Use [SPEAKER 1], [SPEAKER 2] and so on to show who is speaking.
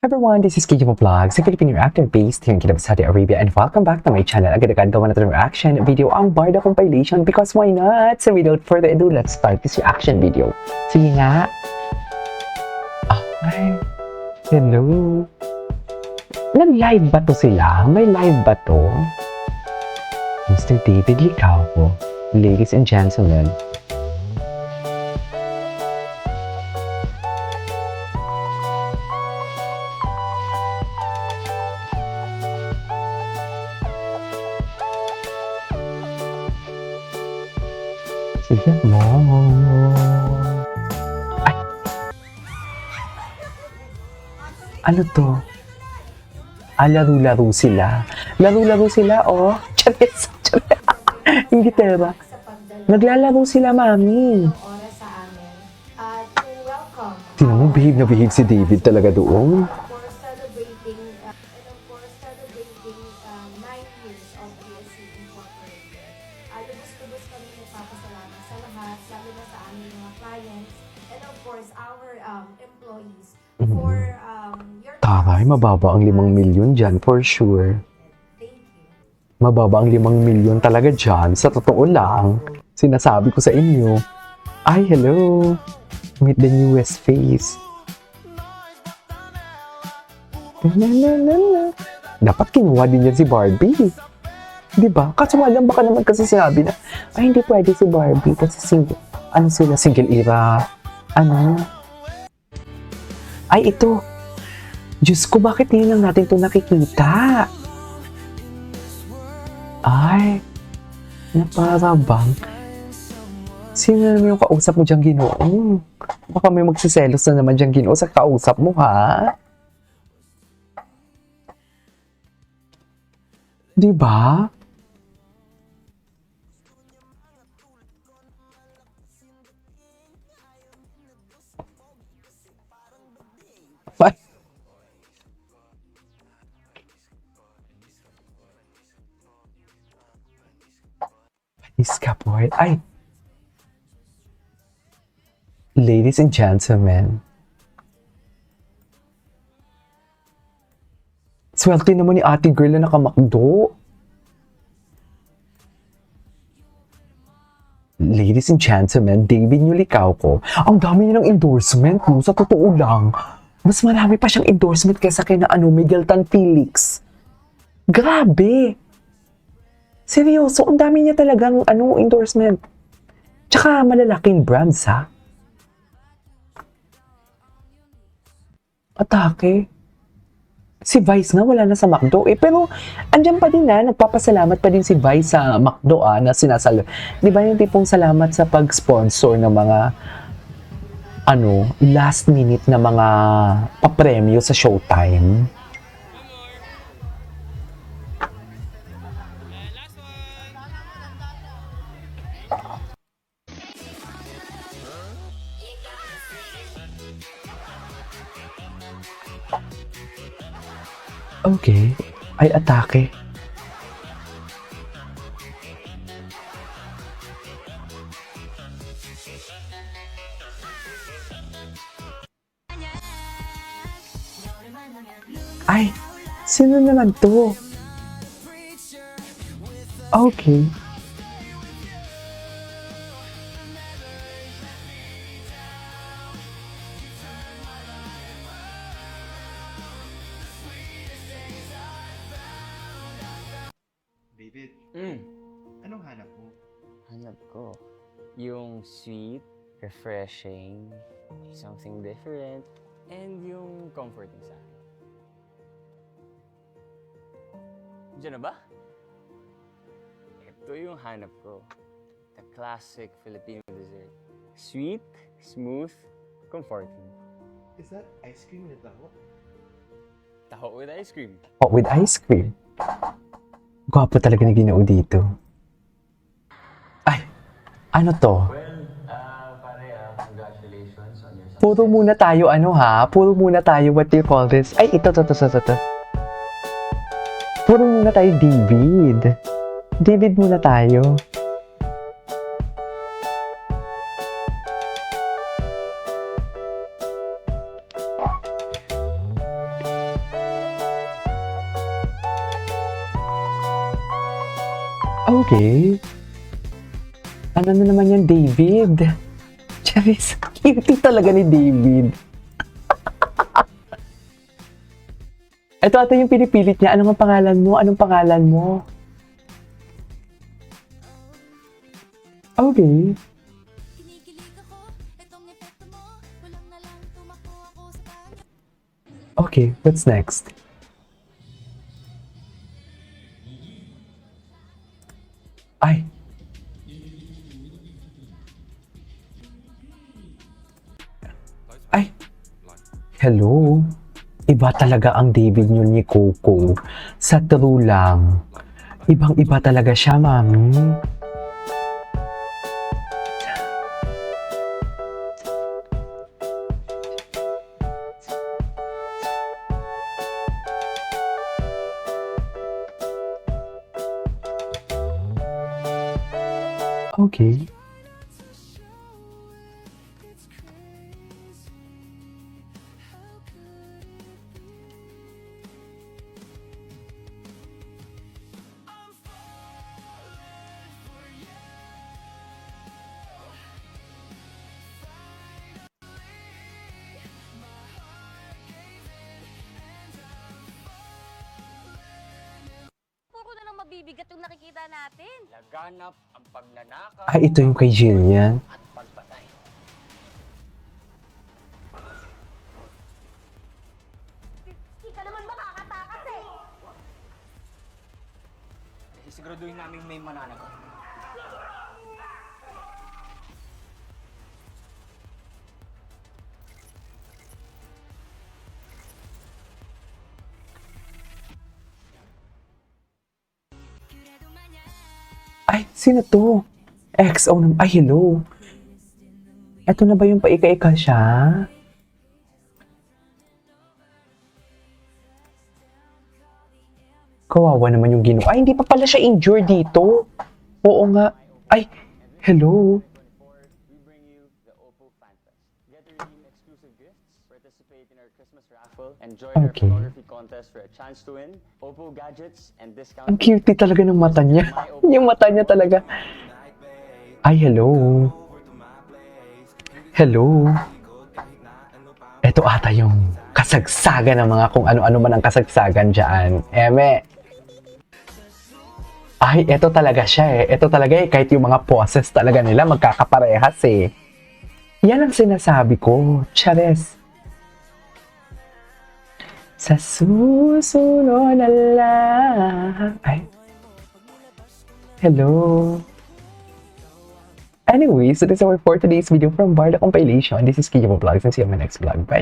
[SPEAKER 1] Everyone, this is Kijimo Vlogs, a Filipino actor based here in Kidab, Saudi Arabia, and welcome back to my channel. Agad-agad gawa na ito ng reaction video ang Barda compilation because why not? So without further ado, let's start this reaction video. Sige nga. Ay, hello. Nag-live ba to sila? May live ba to? Mr. David Licauco, ladies and gentlemen. Sige mo. Ay. Ano to? Laro-laro sila. Laro-laro sila, oh. Charis. Yung gitara. Naglalaro sila, mami.
[SPEAKER 2] Oras sa amin at to welcome
[SPEAKER 1] Tingnan mo, behave na behave si David talaga doon.
[SPEAKER 2] for celebrating 9 years of PSC Incorporated. Lubos-lubos kami nagpapasalamat sa lahat, lalo na sa aming mga clients and of course our employees for your
[SPEAKER 1] Taray, mababa ang 5 milyon dyan, for sure.
[SPEAKER 2] Thank you.
[SPEAKER 1] Mababa ang 5 milyon talaga dyan. Sa totoo lang, sinasabi ko sa inyo. Ay, hello. Meet the newest face. Dapat kinuha din yan si Barbie. Diba? Kaso lang, baka naman kasi sinabi na, ay, hindi pwede si Barbie kasi single. Ano sila? Single era? Ano? Ay, ito. Diyos ko, bakit ngayon lang natin ito nakikita? Ay, na para bang, sino naman yung kausap mo diyang Ginoo? Baka may magsiselos na naman diyang Ginoo sa kausap mo, ha? Diba? Ay. Panis ka, boy. Ay. Ladies and gentlemen. Swerte naman ni ate girl na nakamakdo. Ladies and gentlemen, David Licauco. Ang dami niya ng endorsement, no? Sa totoo lang. Mas marami pa siyang endorsement kaysa kay na Miguel Tan Felix. Grabe! Seryoso, ang dami niya talagang endorsement. Tsaka malalaking brands, ha? Atake. Si Vice nga wala na sa McDo pero andyan pa din na, nagpapasalamat pa din si Vice sa McDo na sinasalo. Di ba yung tipong salamat sa pag-sponsor ng mga last minute na mga papremyo sa Showtime. Okay. Ay, atake. Ay, sino naman to? Okay.
[SPEAKER 3] David,
[SPEAKER 4] Mm.
[SPEAKER 3] anong hanap mo?
[SPEAKER 4] Hanap ko yung sweet, refreshing, something different, and yung comforting sa akin. Diyan na ba? Ito yung hanap ko. The classic Filipino dessert. Sweet, smooth, comforting.
[SPEAKER 3] Is that ice cream na taho?
[SPEAKER 4] Taho with ice cream.
[SPEAKER 1] Oh, with ice cream. Gwapo talaga ni Ginoo dito. Ay, ano to?
[SPEAKER 4] Congratulations on your success.
[SPEAKER 1] Puro muna tayo, Puro muna tayo, what do you call this? Ay, ito. Puro muna tayo, David. David muna tayo. Okay. Ano na naman yan, David? Charis, cute talaga ni David. Ito ata yung pinipilit niya. Anong ang pangalan mo? Anong pangalan mo? Okay. Okay, what's next? Ay. Ay. Hello. Iba talaga ang David nyo ni Coco. Sa true lang. Ibang-iba talaga siya, mami. Okay.
[SPEAKER 5] Puro na lang mabibigat yung nakikita natin.
[SPEAKER 4] Laganap ang pagnanakaw
[SPEAKER 1] Ay, ito yung kay Jillian.
[SPEAKER 4] at pagpatay.
[SPEAKER 5] Hindi ka naman makakatakas eh.
[SPEAKER 4] Sisiguraduhin namin may mananagot.
[SPEAKER 1] Ay, sino to? XO naman. Ay, hello. Ito na ba yung paika-ika siya? Kawawa naman yung Ginoo. Ay, hindi pa pala siya injured dito. Oo nga. Ay, hello.
[SPEAKER 4] We bring you the Oppo Fantas. Get your team exclusive gifts, participate in our Christmas raffle, and join our
[SPEAKER 1] Okay.
[SPEAKER 4] photography contest for a chance to win Oppo gadgets and discount.
[SPEAKER 1] Ang cute talaga ng mata niya. Yung mata niya talaga. Ay, hello. Hello. Ito ata yung kasagsagan ng mga kung ano-ano man ang kasagsagan dyan. Eme. Ay, ito talaga siya eh. Ito talaga eh. Kahit yung mga poses talaga nila magkakaparehas eh. Yan ang sinasabi ko. Chares. Sa susunod na lang. Ay. Hello. Anyways, so this is our for today's video from Barda Compilation. This is Kiyo Vlogs and see you on my next vlog. Bye!